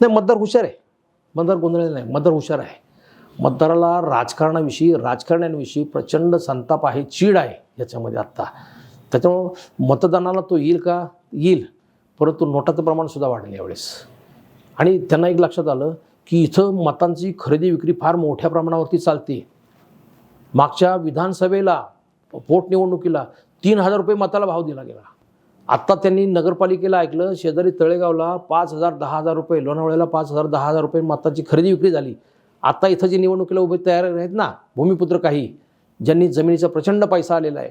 नाही, मतदार हुशार आहे, मतदार गोंधळलेला नाही, मतदार हुशार आहे. मतदाराला राजकारण्यांविषयी प्रचंड संताप आहे, चीड आहे याच्यामध्ये आत्ता. त्याच्यामुळं मतदानाला तो येईल का, येईल, परंतु नोटाचं प्रमाणसुद्धा वाढेल यावेळेस. आणि त्यांना एक लक्षात आलं की इथं मतांची खरेदी विक्री फार मोठ्या प्रमाणावरती चालते. मागच्या विधानसभेला पोटनिवडणुकीला 3,000 रुपये मताला भाव दिला गेला. आत्ता त्यांनी नगरपालिकेला ऐकलं, शेजारी तळेगावला 5,000 10,000 रुपये, लोणावळ्याला 5,000 10,000 रुपये मताची खरेदी विक्री झाली. आता इथं जे निवडणुकीला उभे तयार आहेत ना भूमिपुत्र, काही ज्यांनी जमिनीचा प्रचंड पैसा आलेला आहे,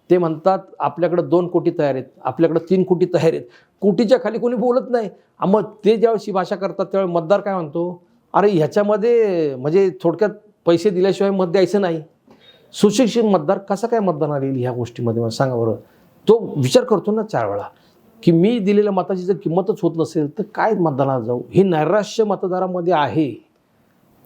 ते म्हणतात आपल्याकडे 2 कोटी तयार आहेत, आपल्याकडे 3 कोटी तयार आहेत. कोटीच्या खाली कोणी बोलत नाही. मग ते ज्यावेळेस ही भाषा करतात त्यावेळी मतदार काय म्हणतो, अरे ह्याच्यामध्ये म्हणजे थोडक्यात पैसे दिल्याशिवाय मत द्यायचं नाही. सुशिक्षित मतदार कसा काय मतदानाला येईल ह्या गोष्टीमध्ये, मला सांगा बरं. तो विचार करतो ना 4 वेळा की मी दिलेल्या मताची जर किंमतच होत नसेल तर काय मतदानाला जाऊ. हे नैराश्य मतदारामध्ये आहे,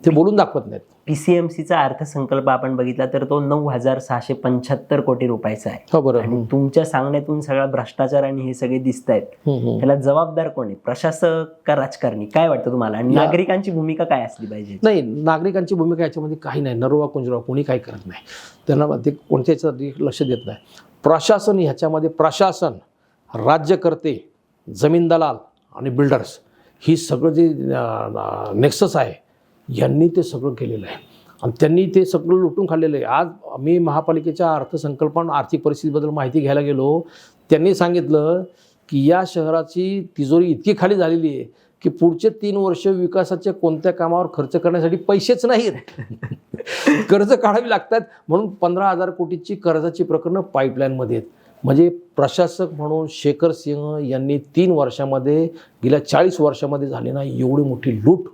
ते बोलून दाखवत नाहीत. PCMCचा अर्थसंकल्प आपण बघितला तर तो 9,675 कोटी रुपयाचा आहे. हो बरं. आणि तुमच्या सांगण्यातून सगळा भ्रष्टाचार आणि हे सगळे दिसत आहेत, त्याला जबाबदार कोण आहे, प्रशासक का राजकारणी, काय वाटतं तुम्हाला? आणि नागरिकांची भूमिका काय असली पाहिजे? नाही, नागरिकांची भूमिका याच्यामध्ये काही नाही. नरोवा कुंजरोवा कोणी काही करत नाही, त्यांना ते कोणत्याच लक्ष देत नाही. प्रशासन ह्याच्यामध्ये, प्रशासन, राज्यकर्ते, जमीन दलाल आणि बिल्डर्स, ही सगळं जे नेक्सस आहे यांनी ते सगळं केलेलं आहे आणि त्यांनी ते सगळं लुटून खाल्लेलं आहे. आज मी महापालिकेच्या अर्थसंकल्पन आर्थिक परिस्थितीबद्दल माहिती घ्यायला गेलो, त्यांनी सांगितलं की या शहराची तिजोरी इतकी खाली झालेली आहे की पुढचे 3 वर्ष विकासाच्या कोणत्या कामावर खर्च करण्यासाठी पैसेच नाहीत. कर्ज काढावी लागतात, म्हणून 15,000 कोटीची कर्जाची प्रकरणं पाईपलाईनमध्ये आहेत. म्हणजे प्रशासक म्हणून शेखर सिंह यांनी 3 वर्षामध्ये, गेल्या 40 वर्षामध्ये झाली ना एवढी मोठी लूट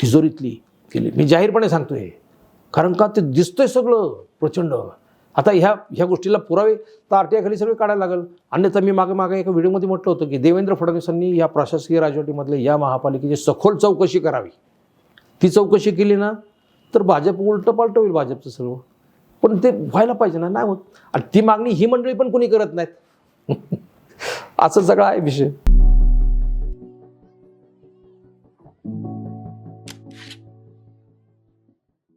तिजोरीतली केली. मी जाहीरपणे सांगतो हे, कारण का ते दिसतंय सगळं प्रचंड. आता ह्या गोष्टीला पुरावे तर RTI खाली सगळे काढायला लागेल. अन्यथा मी मागे एका व्हिडिओमध्ये म्हटलं होतं की देवेंद्र फडणवीसांनी या प्रशासकीय राजवटीमधले या महापालिकेची सखोल चौकशी करावी. ती चौकशी केली ना तर भाजप उलटं पालटं होईल भाजपचं सर्व. पण ते व्हायला पाहिजे ना, नाही होत. आणि ती मागणी ही मंडळी पण कोणी करत नाहीत. असं सगळं आहे विषय.